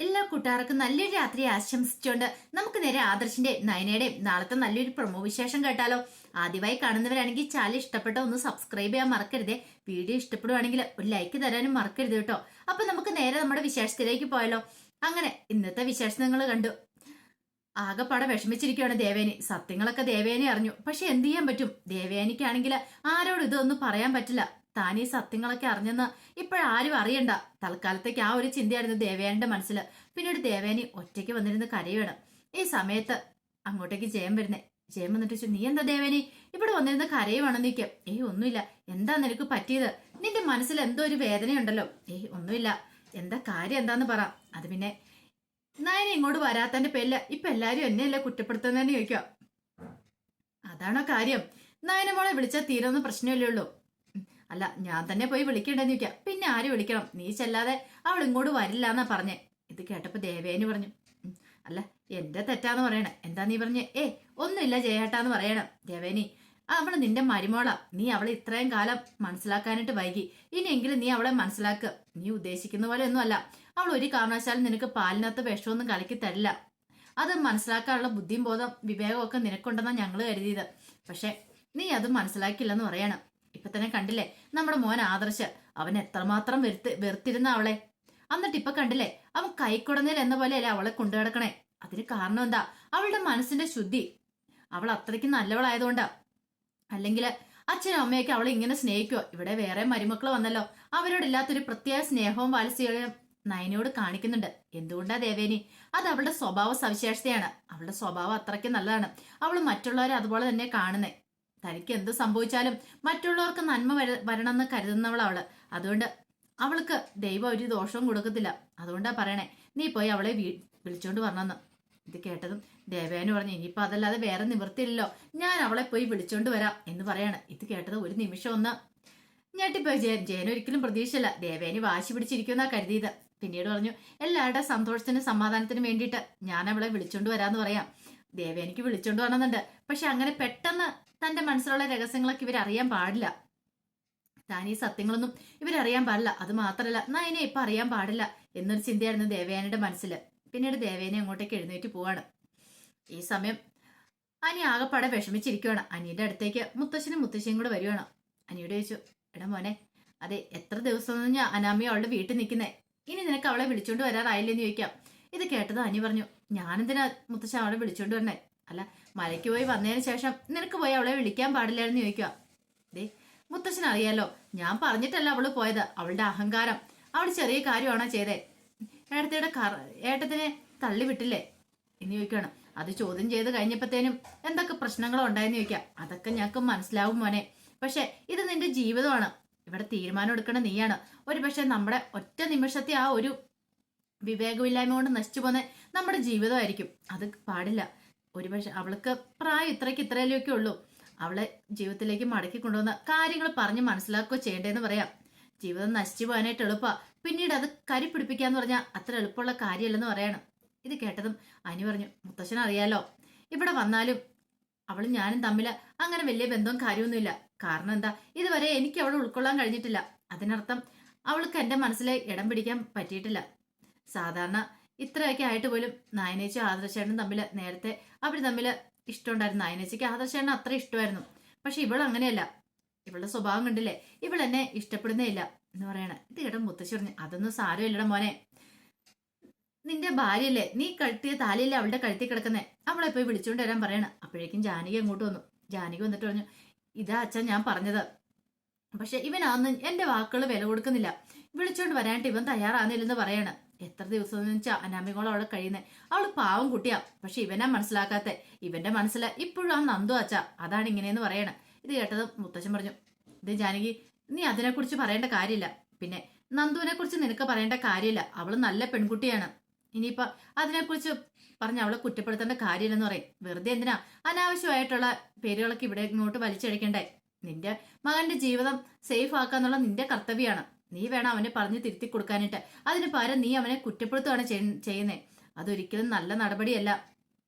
എല്ലാ കൂട്ടുകാർക്കും നല്ലൊരു രാത്രി ആശംസിച്ചുകൊണ്ട് നമുക്ക് നേരെ ആദർശിന്റെ നയനയുടെയും നാളത്തെ നല്ലൊരു പ്രൊമോ വിശേഷം കേട്ടാലോ. ആദ്യമായി കാണുന്നവരാണെങ്കിൽ ചാനൽ ഇഷ്ടപ്പെട്ട ഒന്ന് സബ്സ്ക്രൈബ് ചെയ്യാൻ മറക്കരുതേ. വീഡിയോ ഇഷ്ടപ്പെടുവാണെങ്കിൽ ഒരു ലൈക്ക് തരാനും മറക്കരുത് കേട്ടോ. അപ്പൊ നമുക്ക് നേരെ നമ്മുടെ വിശേഷത്തിലേക്ക് പോയാലോ. അങ്ങനെ ഇന്നത്തെ വിശേഷം നിങ്ങൾ കണ്ടു. ആകെപ്പാടെ വിഷമിച്ചിരിക്കുകയാണ് ദേവേനി. സത്യങ്ങളൊക്കെ ദേവേനി അറിഞ്ഞു. പക്ഷെ എന്ത് ചെയ്യാൻ പറ്റും, ദേവേനിക്കാണെങ്കിൽ ആരോടും ഇതൊന്നും പറയാൻ പറ്റില്ല. താൻ ഈ സത്യങ്ങളൊക്കെ അറിഞ്ഞെന്ന് ഇപ്പോഴാരും അറിയണ്ട. തൽക്കാലത്തേക്ക് ആ ഒരു ചിന്തയായിരുന്നു ദേവേനിയുടെ മനസ്സിൽ. പിന്നീട് ദേവേനി ഒറ്റയ്ക്ക് വന്നിരുന്ന് കരയുകയാണ്. ഈ സമയത്ത് അങ്ങോട്ടേക്ക് ജയം വരുന്നേ. ജയം വന്നിട്ട് ചോദിച്ചു, നീ എന്താ ദേവേനി ഇവിടെ വന്നിരുന്ന് കരയുവാണെന്ന് നിൽക്കാം. ഒന്നുമില്ല. എന്താ നിനക്ക് പറ്റിയത്? നിന്റെ മനസ്സിൽ എന്തോ ഒരു വേദനയുണ്ടല്ലോ. ഒന്നുമില്ല. എന്താ കാര്യം എന്താന്ന് പറ. അത് പിന്നെ നയന ഇങ്ങോട്ട് വരാത്തന്റെ പേരില് ഇപ്പൊ എല്ലാരും എന്നെയല്ലേ കുറ്റപ്പെടുത്തുന്നതെന്ന് ചോദിക്കുക. അതാണോ കാര്യം? നയന മോളെ വിളിച്ചാൽ തീരുന്ന പ്രശ്നമല്ലേ ഉള്ളൂ. അല്ല, ഞാൻ തന്നെ പോയി വിളിക്കണ്ടെന്ന് ചോദിക്കാം. പിന്നെ ആര് വിളിക്കണം? നീ ചെല്ലാതെ അവൾ ഇങ്ങോട്ട് വരില്ല എന്നാ പറഞ്ഞേ. ഇത് കേട്ടപ്പോ ദേവേനി പറഞ്ഞു, അല്ല എന്റെ തെറ്റാന്ന് പറയണേ. എന്താ നീ പറഞ്ഞേ? ഒന്നുമില്ല ജയേട്ടാന്ന് പറയണം. ദേവേനി, അവള് നിന്റെ മരുമോളാ. നീ അവളെ ഇത്രയും കാലം മനസ്സിലാക്കാനായിട്ട് വൈകി. ഇനിയെങ്കിലും നീ അവളെ മനസ്സിലാക്കുക. നീ ഉദ്ദേശിക്കുന്ന പോലെ ഒന്നും അല്ല. അവൾ ഒരു കാരണവശാലും നിനക്ക് പാലിനകത്ത് വിഷമൊന്നും കലക്കി തരില്ല. അത് മനസ്സിലാക്കാനുള്ള ബുദ്ധിയും ബോധം വിവേകവും ഒക്കെ നിനക്കുണ്ടെന്നാണ് ഞങ്ങള് കരുതിയത്. പക്ഷെ നീ അത് മനസ്സിലാക്കില്ലെന്ന് പറയണം. ഇപ്പൊ തന്നെ കണ്ടില്ലേ നമ്മുടെ മോൻ ആദർശ്, അവൻ എത്രമാത്രം വെറുത്തിരുന്ന അവളെ. എന്നിട്ട് ഇപ്പൊ കണ്ടില്ലേ അവൻ കൈക്കുടന്നേൽ എന്ന പോലെയല്ലേ അവളെ കൊണ്ടു കിടക്കണേ. അതിന് കാരണം എന്താ? അവളുടെ മനസ്സിന്റെ ശുദ്ധി. അവൾ അത്രയ്ക്ക് നല്ലവളായതുകൊണ്ടാ. അല്ലെങ്കിൽ അച്ഛനും അമ്മയൊക്കെ അവളെ ഇങ്ങനെ സ്നേഹിക്കുവോ? ഇവിടെ വേറെ മരുമക്കൾ വന്നല്ലോ, അവരോടില്ലാത്തൊരു പ്രത്യേക സ്നേഹവും വാത്സല്യവും നയനയോട് കാണിക്കുന്നുണ്ട്. എന്തുകൊണ്ടാ ദേവേനി? അത് അവളുടെ സ്വഭാവ സവിശേഷതയാണ്. അവളുടെ സ്വഭാവം അത്രയ്ക്ക് നല്ലതാണ്. അവൾ മറ്റുള്ളവരെ അതുപോലെ തന്നെ കാണുന്നേ. തനിക്ക് എന്ത് സംഭവിച്ചാലും മറ്റുള്ളവർക്ക് നന്മ വരണമെന്ന് കരുതുന്നവൾ അവള്. അതുകൊണ്ട് അവൾക്ക് ദൈവം ഒരു ദോഷവും കൊടുക്കത്തില്ല. അതുകൊണ്ടാ പറയണേ, നീ പോയി അവളെ വിളിച്ചോണ്ട് വരണമെന്ന്. ഇത് കേട്ടതും ദേവേനു പറഞ്ഞു, ഇനിയിപ്പോ അതല്ലാതെ വേറെ നിവൃത്തിയില്ലല്ലോ, ഞാൻ അവളെ പോയി വിളിച്ചോണ്ട് വരാം എന്ന് പറയാണ്. ഇത് കേട്ടത് ഒരു നിമിഷം ഒന്ന് ഞെട്ടിപ്പോയി ജയൻ ഒരിക്കലും പ്രതീക്ഷയില്ല ദേവേനി വാശി പിടിച്ചിരിക്കുമെന്നാ കരുതിയത്. പിന്നീട് പറഞ്ഞു, എല്ലാവരുടെ സന്തോഷത്തിനും സമാധാനത്തിനും വേണ്ടിയിട്ട് ഞാൻ അവളെ വിളിച്ചോണ്ട് വരാന്ന് പറയാം. ദേവേനിക്ക് വിളിച്ചോണ്ട് വരണമെന്നുണ്ട്. പക്ഷെ അങ്ങനെ പെട്ടെന്ന് തന്റെ മനസ്സിലുള്ള രഹസ്യങ്ങളൊക്കെ ഇവരറിയാൻ പാടില്ല. താൻ ഈ സത്യങ്ങളൊന്നും ഇവരറിയാൻ പാടില്ല. അത് മാത്രല്ല നയനെ ഇപ്പൊ അറിയാൻ പാടില്ല എന്നൊരു ചിന്തയായിരുന്നു ദേവയാനിയുടെ മനസ്സിൽ. പിന്നീട് ദേവേനെ അങ്ങോട്ടേക്ക് എഴുന്നേറ്റ് പോവാണ്. ഈ സമയം അനി ആകെപ്പാടെ വിഷമിച്ചിരിക്കുവാണ്. അനിയുടെ അടുത്തേക്ക് മുത്തശ്ശനും മുത്തശ്ശിയും കൂടെ വരുവാണ്. അനിയോട് ചോദിച്ചു, എടാ മോനെ, അതെ എത്ര ദിവസം ഞാൻ അനാമിയ അവളുടെ വീട്ടിൽ നിൽക്കുന്നേ, ഇനി നിനക്ക് അവളെ വിളിച്ചോണ്ട് വരാറായില്ലെന്ന് ചോദിക്കാം. ഇത് കേട്ടത് അനി പറഞ്ഞു, ഞാനെന്തിനാ മുത്തശ്ശൻ അവളെ വിളിച്ചോണ്ട് വരണേ? അല്ല, മലയ്ക്ക് പോയി വന്നതിന് ശേഷം നിനക്ക് പോയി അവളെ വിളിക്കാൻ പാടില്ലായിരുന്നു ചോദിക്കുക. ദേ മുത്തശ്ശൻ അറിയാലോ, ഞാൻ പറഞ്ഞിട്ടല്ല അവള് പോയത്. അവളുടെ അഹങ്കാരം. അവൾ ചെറിയ കാര്യമാണോ ചെയ്തേ? ഏട്ടത്തിനെ തള്ളി വിട്ടില്ലേ എന്ന് ചോദിക്കുകയാണ്. അത് ചോദ്യം ചെയ്ത് കഴിഞ്ഞപ്പോഴത്തേനും എന്തൊക്കെ പ്രശ്നങ്ങളോ ഉണ്ടായെന്ന് ചോദിക്കാം. അതൊക്കെ ഞങ്ങൾക്ക് മനസ്സിലാവും മോനെ. പക്ഷെ ഇത് നിന്റെ ജീവിതമാണ്. ഇവിടെ തീരുമാനം എടുക്കണ നീയാണ്. ഒരു പക്ഷെ നമ്മുടെ ഒറ്റ നിമിഷത്തെ ആ ഒരു വിവേകമില്ലായ്മ കൊണ്ട് നശിച്ചു പോന്ന നമ്മുടെ ജീവിതമായിരിക്കും. അത് പാടില്ല. ഒരുപക്ഷെ അവൾക്ക് പ്രായം ഇത്രയൊക്കെ ഉള്ളൂ. അവളെ ജീവിതത്തിലേക്ക് മടക്കി കൊണ്ടുവന്ന കാര്യങ്ങൾ പറഞ്ഞ് മനസ്സിലാക്കുക ചെയ്യേണ്ടതെന്ന് പറയാം. ജീവിതം നശിച്ചു പോകാനായിട്ട് എളുപ്പ, പിന്നീട് അത് കരി പിടിപ്പിക്കാന്ന് പറഞ്ഞാൽ അത്ര എളുപ്പമുള്ള കാര്യമല്ലെന്ന് പറയണം. ഇത് കേട്ടതും അനി പറഞ്ഞു, മുത്തശ്ശൻ അറിയാലോ, ഇവിടെ വന്നാലും അവളും ഞാനും തമ്മിൽ അങ്ങനെ വലിയ ബന്ധവും കാര്യമൊന്നുമില്ല. കാരണം എന്താ, ഇതുവരെ എനിക്ക് അവളെ ഉൾക്കൊള്ളാൻ കഴിഞ്ഞിട്ടില്ല. അതിനർത്ഥം അവൾക്ക് എന്റെ മനസ്സിലെ ഇടം പിടിക്കാൻ പറ്റിയിട്ടില്ല. സാധാരണ ഇത്രയൊക്കെ ആയിട്ട് പോലും നായനേച്ചി ആദർശേട്ടനും തമ്മിൽ നേരത്തെ അവർ തമ്മിൽ ഇഷ്ടമുണ്ടായിരുന്നു. നായനേച്ചിക്ക് ആദർശേട്ടന് അത്ര ഇഷ്ടമായിരുന്നു. പക്ഷെ ഇവൾ അങ്ങനെയല്ല. ഇവളുടെ സ്വഭാവം കണ്ടില്ലേ, ഇവൾ എന്നെ ഇഷ്ടപ്പെടുന്നേ ഇല്ല എന്ന് പറയണ. ഇത് കേട്ട മുത്തശ്ശി പറഞ്ഞു, അതൊന്നും സാരമില്ലട മോനെ, നിന്റെ ഭാര്യയല്ലേ, നീ കഴുത്തിയ താലിയല്ലേ അവളുടെ കഴുത്തി കിടക്കുന്നേ, അവളെ പോയി വിളിച്ചുകൊണ്ട് വരാൻ പറയണ. അപ്പോഴേക്കും ജാനകി അങ്ങോട്ട് വന്നു. ജാനകി വന്നിട്ട് പറഞ്ഞു, ഇതാ അച്ഛൻ ഞാൻ പറഞ്ഞത്. പക്ഷെ ഇവനാന്ന് എന്റെ വാക്കുകൾ വില കൊടുക്കുന്നില്ല. വിളിച്ചോണ്ട് വരാനായിട്ട് ഇവൻ തയ്യാറാകുന്നില്ലെന്ന് പറയാണ്. എത്ര ദിവസം എന്ന് വെച്ചാൽ അനാമികോളം അവളെ കഴിയുന്നത്. അവള് പാവം കുട്ടിയാ. പക്ഷെ ഇവനാ മനസ്സിലാക്കാത്ത. ഇവന്റെ മനസ്സിൽ ഇപ്പോഴും ആ നന്ദു അച്ഛ, അതാണ് ഇങ്ങനെയെന്ന് പറയണം. ഇത് കേട്ടത് മുത്തശ്ശൻ പറഞ്ഞു, ഇത് ജാനകി, നീ അതിനെക്കുറിച്ച് പറയേണ്ട കാര്യമില്ല. പിന്നെ നന്ദുവിനെ കുറിച്ച് നിനക്ക് പറയേണ്ട കാര്യമില്ല. അവള് നല്ല പെൺകുട്ടിയാണ്. ഇനിയിപ്പൊ അതിനെക്കുറിച്ച് പറഞ്ഞ് അവളെ കുറ്റപ്പെടുത്തേണ്ട കാര്യമില്ലെന്ന് പറയും. വെറുതെ എന്തിനാ അനാവശ്യമായിട്ടുള്ള പേരുകളൊക്കെ ഇവിടെ ഇങ്ങോട്ട് വലിച്ചഴിക്കണ്ടേ? നിന്റെ മകന്റെ ജീവിതം സേഫ് ആക്കാന്നുള്ള നിന്റെ കർത്തവ്യമാണ്. നീ വേണം അവനെ പറഞ്ഞ് തിരുത്തി കൊടുക്കാനായിട്ട്. അതിന് പകരം നീ അവനെ കുറ്റപ്പെടുത്തുകയാണ് ചെയ്യുന്നേ. അതൊരിക്കലും നല്ല നടപടിയല്ല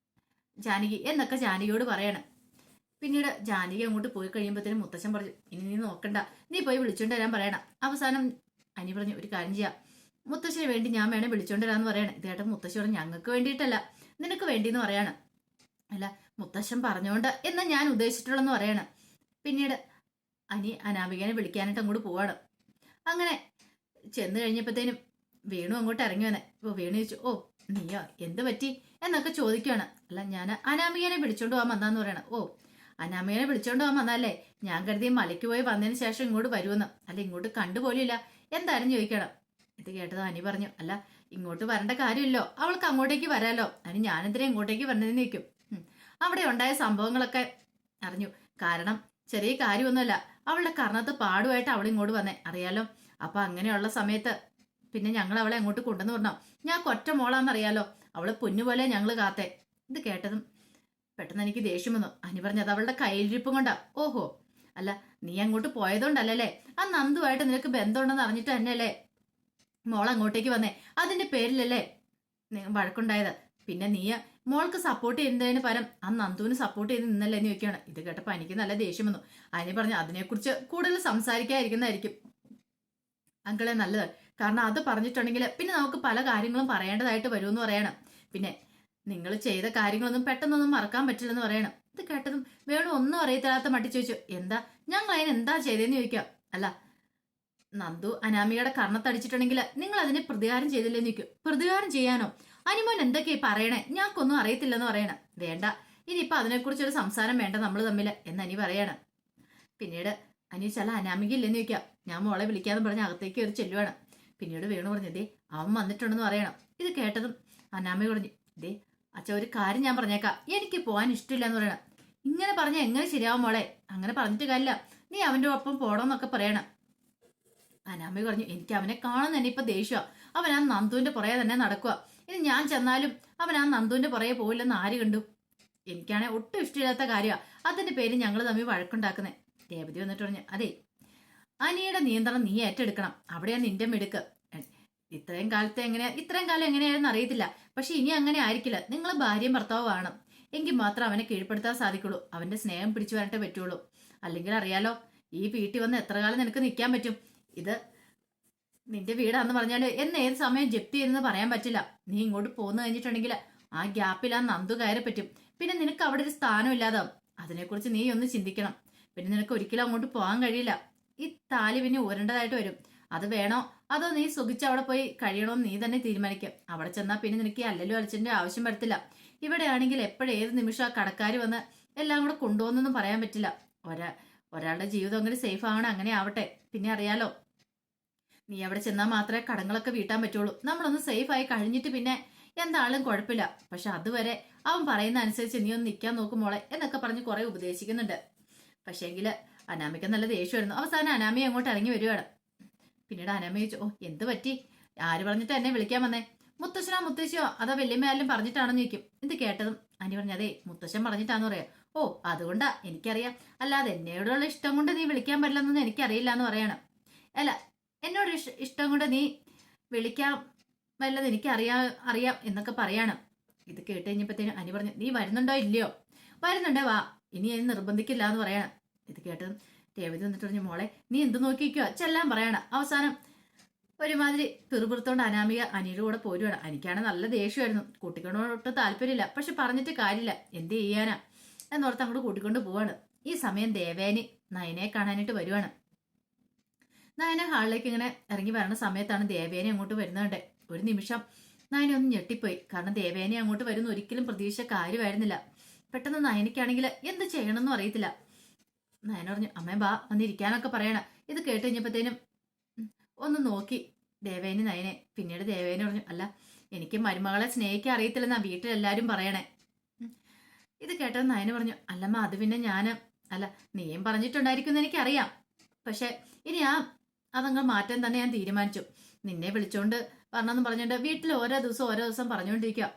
ജാനകി എന്നൊക്കെ ജാനകിയോട് പറയണം. പിന്നീട് ജാനകി അങ്ങോട്ട് പോയി കഴിയുമ്പോഴത്തേനും മുത്തശ്ശൻ പറഞ്ഞു, ഇനി നീ നോക്കണ്ട, നീ പോയി വിളിച്ചോണ്ട് വരാൻ പറയണം. അവസാനം അനി പറഞ്ഞു, ഒരു കാര്യം ചെയ്യാം, മുത്തശ്ശിന് വേണ്ടി ഞാൻ വേണേ വിളിച്ചോണ്ട് വരാന്ന് പറയാണ്. ഇത് കേട്ട മുത്തശ്ശി പറഞ്ഞു, ഞങ്ങൾക്ക് വേണ്ടിയിട്ടല്ല, നിനക്ക് വേണ്ടിന്ന് പറയാണ്. അല്ല, മുത്തശ്ശൻ പറഞ്ഞോണ്ട് എന്നാ ഞാൻ ഉദ്ദേശിച്ചിട്ടുള്ളെന്ന് പറയാണ്. പിന്നീട് അനാമികനെ വിളിക്കാനായിട്ട് അങ്ങോട്ട് പോവാണ്. അങ്ങനെ ചെന്ന് കഴിഞ്ഞപ്പോഴത്തേനും വേണു അങ്ങോട്ട് ഇറങ്ങി വന്നേ. ഇപ്പൊ വേണു ചോദിച്ചു, ഓ നീയോ, എന്ത് പറ്റി എന്നൊക്കെ ചോദിക്കുകയാണ്. അല്ല, ഞാൻ അനാമികനെ വിളിച്ചോണ്ട് പോകാൻ വന്നാന്ന് പറയണ. ഓ, അനാമികനെ വിളിച്ചോണ്ട് പോകാൻ വന്നല്ലേ, ഞാൻ കരുതി മലയ്ക്ക് പോയി വന്നതിന് ശേഷം ഇങ്ങോട്ട് വരുമെന്ന്. അല്ല, ഇങ്ങോട്ട് കണ്ടുപോലില്ല, എന്തായാലും ചോദിക്കണം. ഇത് കേട്ടത് അനി പറഞ്ഞു, അല്ല ഇങ്ങോട്ട് വരേണ്ട കാര്യമില്ലോ, അവൾക്ക് അങ്ങോട്ടേക്ക് വരാലോ, അതിന് ഞാനെന്തിനാ ഇങ്ങോട്ടേക്ക് വരണമെന്ന് നിൽക്കും. അവിടെ ഉണ്ടായ സംഭവങ്ങളൊക്കെ അറിഞ്ഞു. കാരണം ചെറിയ കാര്യമൊന്നുമല്ല, അവളുടെ കർണത്ത് പാടുമായിട്ട് അവൾ ഇങ്ങോട്ട് വന്നേ, അറിയാലോ. അപ്പൊ അങ്ങനെയുള്ള സമയത്ത് പിന്നെ ഞങ്ങൾ അവളെ അങ്ങോട്ട് കൊണ്ടുവന്ന് പറഞ്ഞോ, ഞാൻ കൊറ്റ മോളാന്നറിയാലോ, അവള് പൊന്നുപോലെ ഞങ്ങൾ കാത്തേ. ഇത് കേട്ടതും പെട്ടെന്ന് എനിക്ക് ദേഷ്യം വന്നു. അനി പറഞ്ഞത് അവളുടെ കയ്യിലിരിപ്പും കൊണ്ടാ. ഓഹോ, അല്ല നീ അങ്ങോട്ട് പോയതുകൊണ്ടല്ലേ, ആ നന്ദുമായിട്ട് നിനക്ക് ബന്ധമുണ്ടെന്ന് അറിഞ്ഞിട്ട് തന്നെയല്ലേ മോൾ അങ്ങോട്ടേക്ക് വന്നേ, അതിന്റെ പേരിലല്ലേ വഴക്കുണ്ടായത്. പിന്നെ നീ മോൾക്ക് സപ്പോർട്ട് ചെയ്യുന്നതിന് പകരം ആ നന്ദുവിന് സപ്പോർട്ട് ചെയ്ത് നിന്നല്ലേ എന്ന് ചോദിക്കുകയാണ്. ഇത് കേട്ടപ്പോൾ എനിക്ക് നല്ല ദേഷ്യം വന്നു. അതിനെ പറഞ്ഞു, അതിനെക്കുറിച്ച് കൂടുതൽ സംസാരിക്കാതിരിക്കുന്നതായിരിക്കും അങ്കിളെ നല്ലത്. കാരണം അത് പറഞ്ഞിട്ടുണ്ടെങ്കിൽ പിന്നെ നമുക്ക് പല കാര്യങ്ങളും പറയേണ്ടതായിട്ട് വരുമെന്ന് പറയണം. പിന്നെ നിങ്ങൾ ചെയ്ത കാര്യങ്ങളൊന്നും പെട്ടെന്നൊന്നും മറക്കാൻ പറ്റില്ലെന്ന് പറയണം. ഇത് കേട്ടതും വേണു ഒന്നും അറിയത്തില്ലാത്ത മട്ടി ചോദിച്ചു, എന്താ ഞങ്ങൾ അതിന് എന്താ ചെയ്തതെന്ന് ചോദിക്കാം. അല്ല, നന്ദു അനാമികയുടെ കർണത്തടിച്ചിട്ടുണ്ടെങ്കിൽ നിങ്ങൾ അതിനെ പ്രതികാരം ചെയ്തില്ലെന്ന് ചോദിക്കും. പ്രതികാരം ചെയ്യാനോ? അനിമോൻ എന്തൊക്കെയാ പറയണേ, ഞങ്ങൾക്കൊന്നും അറിയത്തില്ലെന്ന് പറയണം. വേണ്ട, ഇനിയിപ്പൊ അതിനെക്കുറിച്ചൊരു സംസാരം വേണ്ട നമ്മൾ തമ്മിൽ എന്ന് അനി പറയാണ്. പിന്നീട് അനി ചില അനാമിക ഇല്ലെന്ന് ചോദിക്കാം. ഞാൻ മോളെ വിളിക്കാന്ന് പറഞ്ഞ് അകത്തേക്ക് കയറി ചെല്ലുവാണ്. പിന്നീട് വേണു പറഞ്ഞു, ദേ അവൻ വന്നിട്ടുണ്ടെന്ന് പറയണം. ഇത് കേട്ടതും അനാമിക പറഞ്ഞു, ദേ അച്ഛ ഒരു കാര്യം ഞാൻ പറഞ്ഞേക്കാം, എനിക്ക് പോകാൻ ഇഷ്ടമില്ല എന്ന് പറയണം. ഇങ്ങനെ പറഞ്ഞാൽ എങ്ങനെ ശരിയാവും മോളെ, അങ്ങനെ പറഞ്ഞിട്ട് കാര്യമില്ല, നീ അവന്റെ ഒപ്പം പോടോന്നൊക്കെ പറയണം. അനാമിക പറഞ്ഞു, എനിക്ക് അവനെ കാണുന്ന തന്നെ ഇപ്പൊ ദേഷ്യമാണ്, അവൻ ആ നന്ദുവിന്റെ പുറകെ തന്നെ നടക്കുക. ഇനി ഞാൻ ചെന്നാലും അവൻ ആ നന്ദുവിന്റെ പുറകെ പോയില്ലെന്ന് ആര് കണ്ടു? എനിക്കാണെ ഒട്ടും ഇഷ്ടമില്ലാത്ത കാര്യമാണ് അതിന്റെ പേര് ഞങ്ങൾ തമ്മിൽ വഴക്കുണ്ടാക്കുന്നേ. രേവതി വന്നിട്ട് പറഞ്ഞു, അതെ അനിയുടെ നിയന്ത്രണം നീ ഏറ്റെടുക്കണം, അവിടെയാ നിന്റെ മിടുക്ക്. ഇത്രയും കാലം എങ്ങനെയാണെന്ന് അറിയത്തില്ല, പക്ഷെ ഇനി അങ്ങനെ ആയിരിക്കില്ല. നിങ്ങൾ ഭാര്യയും ഭർത്താവും ആണ്, എങ്കിൽ മാത്രം അവനെ കീഴ്പ്പെടുത്താൻ സാധിക്കുള്ളൂ, അവന്റെ സ്നേഹം പിടിച്ചു വരട്ടെ പറ്റുള്ളൂ. അല്ലെങ്കിൽ അറിയാലോ, ഈ വീട്ടിൽ വന്ന് എത്ര കാലം നിനക്ക് നിൽക്കാൻ പറ്റും? ഇത് നിന്റെ വീടാന്ന് പറഞ്ഞാല് എന്ന് ഏത് സമയം ജപ്തി ചെയ്യുന്നത് പറയാൻ പറ്റില്ല. നീ ഇങ്ങോട്ട് പോന്നു കഴിഞ്ഞിട്ടുണ്ടെങ്കിൽ ആ ഗ്യാപ്പിൽ ആ നന്ദു കയറി പറ്റും. പിന്നെ നിനക്ക് അവിടെ ഒരു സ്ഥാനം ഇല്ലാതാവും. അതിനെക്കുറിച്ച് നീ ഒന്ന് ചിന്തിക്കണം. പിന്നെ നിനക്ക് ഒരിക്കലും അങ്ങോട്ട് പോകാൻ കഴിയില്ല. ഈ താലി പിന്നെ ഊരേണ്ടതായിട്ട് വരും. അത് വേണോ അതോ നീ സുഖിച്ച് അവിടെ പോയി കഴിയണോന്ന് നീ തന്നെ തീരുമാനിക്കും. അവിടെ ചെന്നാൽ പിന്നെ നിനക്ക് ഈ അല്ലലും അലച്ചിന്റെ ആവശ്യം വരത്തില്ല. ഇവിടെയാണെങ്കിൽ ഏത് നിമിഷം ആ കടക്കാർ വന്ന് എല്ലാം കൂടെ കൊണ്ടുപോകുന്നൊന്നും പറയാൻ പറ്റില്ല. ഒരാളുടെ ജീവിതം അങ്ങനെ സേഫ് ആവണം, അങ്ങനെ ആവട്ടെ. പിന്നെ അറിയാലോ, നീ അവിടെ ചെന്നാൽ മാത്രമേ കടങ്ങളൊക്കെ വീട്ടാൻ പറ്റുള്ളൂ. നമ്മളൊന്ന് സേഫ് ആയി കഴിഞ്ഞിട്ട് പിന്നെ എന്താളും കുഴപ്പമില്ല. പക്ഷെ അതുവരെ അവൻ പറയുന്ന അനുസരിച്ച് നീ ഒന്ന് നിൽക്കാൻ നോക്കും മോളെ എന്നൊക്കെ പറഞ്ഞ് കുറെ ഉപദേശിക്കുന്നുണ്ട്. പക്ഷേങ്കില് അനാമിക്ക് നല്ല ദേഷ്യമായിരുന്നു. അവസാനം അനാമി അങ്ങോട്ട് ഇറങ്ങി വരുവാണ്. പിന്നീട് അനാമി ചോദിച്ചു, ഓ എന്ത് പറ്റി, ആര് പറഞ്ഞിട്ട് എന്നെ വിളിക്കാൻ വന്നേ? മുത്തശ്ശനോ മുത്തശ്ശിയോ അതോ വല്യമ്മയാലും പറഞ്ഞിട്ടാണെന്ന് ചോദിക്കും. ഇത് കേട്ടതും അനി പറഞ്ഞു, അതെ മുത്തശ്ശൻ പറഞ്ഞിട്ടാന്ന് പറയാം. ഓ അതുകൊണ്ടാ, എനിക്കറിയാം, അല്ലാതെ എന്നോടുള്ള ഇഷ്ടം കൊണ്ട് നീ വിളിക്കാൻ പറ്റില്ലെന്നൊന്നും എനിക്കറിയില്ല എന്ന് പറയണം. അല്ല, എന്നോട് ഇഷ്ടം കൊണ്ട് നീ വിളിക്കാൻ വല്ലത് അറിയാം എന്നൊക്കെ പറയാണ്. ഇത് കേട്ട് കഴിഞ്ഞപ്പോഴത്തേനും അനി പറഞ്ഞു, നീ വരുന്നുണ്ടോ ഇല്ലയോ? വരുന്നുണ്ടേ വാ, ഇനി അതിന് നിർബന്ധിക്കില്ല എന്ന് പറയണം. ഇത് കേട്ടതും രേവതി വന്നിട്ട് പറഞ്ഞു, മോളെ നീ എന്ത് നോക്കിക്കോ ചെല്ലാൻ പറയണം. അവസാനം ഒരുമാതിരി പിറുപിറുത്തോണ്ട് അനാമിക അനിയുടെ കൂടെ പോരുവാണ്. എനിക്കാണ് നല്ല ദേഷ്യമായിരുന്നു, കൂട്ടിക്കൊണ്ടോട്ട് താല്പര്യമില്ല, പക്ഷെ പറഞ്ഞിട്ട് കാര്യമില്ല, എന്ത് ചെയ്യാനാ എന്നോർത്ത് അങ്ങോട്ട് കൂട്ടിക്കൊണ്ട് പോവാണ്. ഈ സമയം ദേവേനി നയനെ കാണാനായിട്ട് വരുവാണ്. നയന ഹാളിലേക്ക് ഇങ്ങനെ ഇറങ്ങി വരണ സമയത്താണ് ദേവേനെ അങ്ങോട്ട് വരുന്നുണ്ട്. ഒരു നിമിഷം നയന ഒന്ന് ഞെട്ടിപ്പോയി. കാരണം ദേവേനെ അങ്ങോട്ട് വരുന്ന ഒരിക്കലും പ്രതീക്ഷ കാര്യമായിരുന്നില്ല. പെട്ടെന്ന് നയനയ്ക്കാണെങ്കിൽ എന്ത് ചെയ്യണമെന്നും അറിയത്തില്ല. നയന പറഞ്ഞു, അമ്മേ ബാ വന്നിരിക്കാനൊക്കെ പറയണ. ഇത് കേട്ട് കഴിഞ്ഞപ്പോഴത്തേനും ഒന്ന് നോക്കി ദേവേനി നയനെ. പിന്നീട് ദേവേനി പറഞ്ഞു, അല്ല എനിക്ക് മരുമകളെ സ്നേഹിക്കാൻ അറിയത്തില്ലെന്നാ വീട്ടിലെല്ലാരും പറയണേ. ഇത് കേട്ടത് നയന പറഞ്ഞു, അല്ലമ്മ അത് പിന്നെ അല്ല നീയും പറഞ്ഞിട്ടുണ്ടായിരിക്കും എനിക്കറിയാം, പക്ഷെ ഇനി അതങ്ങ് മാറ്റാൻ തന്നെ ഞാൻ തീരുമാനിച്ചു. നിന്നെ വിളിച്ചോണ്ട് പറഞ്ഞെന്ന് പറഞ്ഞോണ്ട് വീട്ടിൽ ഓരോ ദിവസം പറഞ്ഞുകൊണ്ടിരിക്കുക.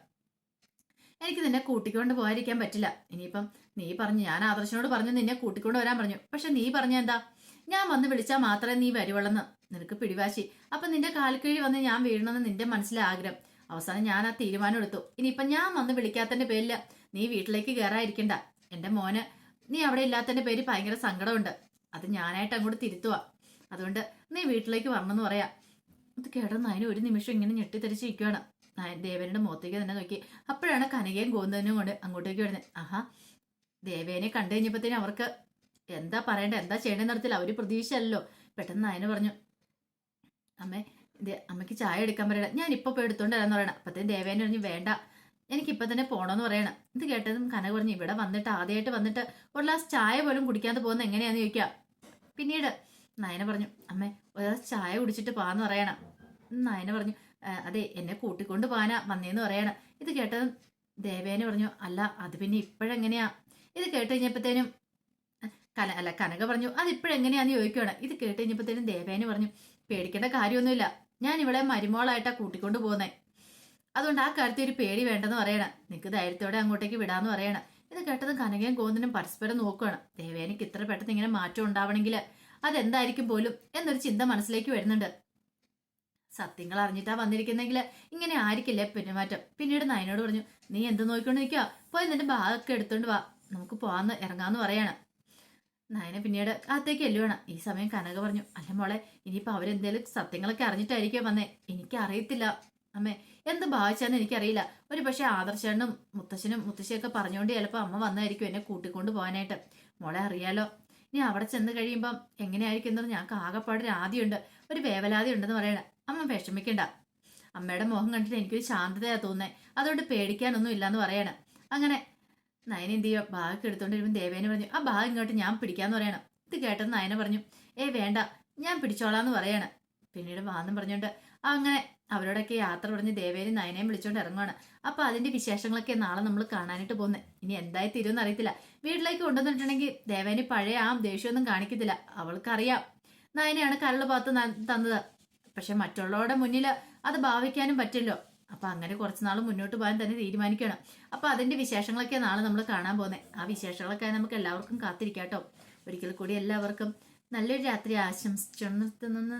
എനിക്ക് നിന്നെ കൂട്ടിക്കൊണ്ട് പോകാതിരിക്കാൻ പറ്റില്ല. ഇനിയിപ്പം നീ പറഞ്ഞു, ഞാൻ ആദർശനോട് പറഞ്ഞു നിന്നെ കൂട്ടിക്കൊണ്ട് വരാൻ പറഞ്ഞു, പക്ഷെ നീ പറഞ്ഞ എന്താ, ഞാൻ വന്ന് വിളിച്ചാൽ മാത്രമേ നീ വരുവുള്ളെന്ന്. നിനക്ക് പിടിവാശി. അപ്പൊ നിന്റെ കാൽക്കീഴി വന്ന് ഞാൻ വീഴണമെന്ന് നിന്റെ മനസ്സിലെ ആഗ്രഹം. അവസാനം ഞാൻ ആ തീരുമാനം എടുത്തു. ഇനിയിപ്പം ഞാൻ വന്ന് വിളിക്കാത്തതിന്റെ പേരില്ല നീ വീട്ടിലേക്ക് കയറാതിരിക്കണ്ട. എന്റെ മോന് നീ അവിടെ ഇല്ലാത്തതിന്റെ പേര് ഭയങ്കര സങ്കടമുണ്ട്. അത് ഞാനായിട്ട് അങ്ങോട്ട് തിരുത്തുക. അതുകൊണ്ട് നീ വീട്ടിലേക്ക് വരണമെന്ന് പറയാ. ഇത് കേട്ടെന്ന് അതിന് ഒരു നിമിഷം ഇങ്ങനെ ഞെട്ടിത്തെറിച്ചിരിക്കുകയാണ്. ദേവേനയുടെ മുഖത്തേക്ക് തന്നെ നോക്കി. അപ്പോഴാണ് കനകയും ഗോന്തനും കൊണ്ട് അങ്ങോട്ടേക്ക് വരുന്നത്. ആഹാ, ദേവേനെ കണ്ടു കഴിഞ്ഞപ്പോഴത്തേനും അവർക്ക് എന്താ പറയണ്ടേ, എന്താ ചെയ്യേണ്ടതെന്ന് നടത്തില്ല. അവര് പ്രതീക്ഷയല്ലോ. പെട്ടെന്ന് നയന പറഞ്ഞു, അമ്മേ അമ്മയ്ക്ക് ചായ എടുക്കാൻ പറയണം, ഞാൻ ഇപ്പൊ പോയി എടുത്തോണ്ട് വരാന്ന് പറയണം. അപ്പത്തേനും ദേവേനെ പറഞ്ഞു, വേണ്ട എനിക്കിപ്പൊ തന്നെ പോണോന്ന് പറയണം. ഇത് കേട്ടതും കനക പറഞ്ഞു, ഇവിടെ വന്നിട്ട് ആദ്യമായിട്ട് വന്നിട്ട് ഒരു ഗ്ലാസ് ചായ പോലും കുടിക്കാതെ പോകുന്ന എങ്ങനെയാന്ന് ചോദിക്കാം. പിന്നീട് നയന പറഞ്ഞു, അമ്മേ ഒരു ഗ്ലാസ് ചായ കുടിച്ചിട്ട് പോവാന്ന് പറയണം. നയന പറഞ്ഞു, അതെ എന്നെ കൂട്ടിക്കൊണ്ട് പോകാനാ വന്നേന്ന് പറയണം. ഇത് കേട്ടതും ദേവേനെ പറഞ്ഞു, അല്ല അത് പിന്നെ ഇപ്പോഴെങ്ങനെയാ. ഇത് കേട്ട് കഴിഞ്ഞപ്പോഴത്തേനും കനക പറഞ്ഞു, അതിപ്പോഴെങ്ങനെയാന്ന് ചോദിക്കുകയാണ്. ഇത് കേട്ട് കഴിഞ്ഞപ്പോഴത്തേനും ദേവേനെ പറഞ്ഞു, പേടിക്കേണ്ട കാര്യമൊന്നുമില്ല, ഞാൻ ഇവിടെ മരുമോളായിട്ടാ കൂട്ടിക്കൊണ്ട് പോകുന്നേ, അതുകൊണ്ട് ആ കാര്യത്തിൽ ഒരു പേടി വേണ്ടെന്ന് പറയണം. നിനക്ക് ധൈര്യത്തോടെ അങ്ങോട്ടേക്ക് വിടാന്ന് പറയണം. ഇത് കേട്ടതും കനകയും ഗോന്തനും പരസ്പരം നോക്കുകയാണ്. ദേവേനയ്ക്ക് ഇത്ര പെട്ടെന്ന് ഇങ്ങനെ മാറ്റം ഉണ്ടാവണമെങ്കിൽ അതെന്തായിരിക്കും പോലും എന്നൊരു ചിന്ത മനസ്സിലേക്ക് വരുന്നുണ്ട്. സത്യങ്ങൾ അറിഞ്ഞിട്ടാ വന്നിരിക്കുന്നെങ്കിൽ ഇങ്ങനെ ആയിരിക്കില്ലേ പെരുമാറ്റം. പിന്നീട് നയനോട് പറഞ്ഞു, നീ എന്ത് നോക്കിക്കൊണ്ട് നിൽക്കുക, പോയി നിന്റെ ബാഗൊക്കെ എടുത്തോണ്ട് വാ, നമുക്ക് പോവാന്ന് ഇറങ്ങാന്ന് പറയാണ്. നയന പിന്നീട് അകത്തേക്ക് എല്ലുവാണ്. ഈ സമയം കനക പറഞ്ഞു, അല്ല മോളെ ഇനിയിപ്പോ അവരെന്തേലും സത്യങ്ങളൊക്കെ അറിഞ്ഞിട്ടായിരിക്കും വന്നേ, എനിക്ക് അറിയത്തില്ല അമ്മേ, എന്ത് ഭാവിച്ചാന്ന് എനിക്കറിയില്ല. ഒരു പക്ഷെ ആദർശനും മുത്തശ്ശനും മുത്തശ്ശിയൊക്കെ പറഞ്ഞുകൊണ്ട് ചിലപ്പോൾ അമ്മ വന്നായിരിക്കും എന്നെ കൂട്ടിക്കൊണ്ട് പോകാനായിട്ട്. മോളെ അറിയാലോ, ഇനി അവിടെ ചെന്ന് കഴിയുമ്പം എങ്ങനെയായിരിക്കും എന്നത് ഞങ്ങൾക്ക് ആകെപ്പാടൊരു ആദ്യമുണ്ട്, ഒരു വേവലാതി ഉണ്ടെന്ന് പറയണ. അമ്മ വിഷമിക്കണ്ട, അമ്മയുടെ മുഖം കണ്ടിട്ട് എനിക്കൊരു ശാന്തതയാ തോന്നുന്നേ, അതുകൊണ്ട് പേടിക്കാനൊന്നും ഇല്ലാന്ന് പറയണം. അങ്ങനെ നയന എന്ത് ചെയ്യുക, ബാഗ് എടുത്തോണ്ട് വരുമ്പോൾ ദേവേന പറഞ്ഞു, ആ ബാഗ് ഇങ്ങോട്ട് ഞാൻ പിടിക്കാന്ന് പറയണം. ഇത് കേട്ടെന്ന് നയന പറഞ്ഞു, വേണ്ട ഞാൻ പിടിച്ചോളാന്ന് പറയണം. പിന്നീട് വാന്നും പറഞ്ഞോണ്ട് അങ്ങനെ അവരോടൊക്കെ യാത്ര പറഞ്ഞ് ദേവേനും നയനയും വിളിച്ചോണ്ട് ഇറങ്ങുവാണ്. അപ്പൊ അതിന്റെ വിശേഷങ്ങളൊക്കെ നാളെ നമ്മൾ കാണാനായിട്ട് പോകുന്നത്. ഇനി എന്തായി തീരുമെന്ന് അറിയത്തില്ല. വീട്ടിലേക്ക് കൊണ്ടുവന്നിട്ടുണ്ടെങ്കിൽ ദേവേന് പഴയ ആ ദേഷ്യമൊന്നും കാണിക്കത്തില്ല. അവൾക്കറിയാം നയനയാണ് കരള് പാത്ത് തന്നത്. പക്ഷെ മറ്റുള്ളവരുടെ മുന്നിൽ അത് ഭാവിക്കാനും പറ്റില്ലോ. അപ്പൊ അങ്ങനെ കുറച്ചുനാൾ മുന്നോട്ട് പോകാൻ തന്നെ തീരുമാനിക്കണം. അപ്പൊ അതിന്റെ വിശേഷങ്ങളൊക്കെ നാളെ നമ്മൾ കാണാൻ പോകുന്നത്. ആ വിശേഷങ്ങളൊക്കെ നമുക്ക് എല്ലാവർക്കും കാത്തിരിക്കാട്ടോ. ഒരിക്കൽ കൂടി എല്ലാവർക്കും നല്ലൊരു രാത്രി ആശംസിച്ചു നിർത്തുന്നു.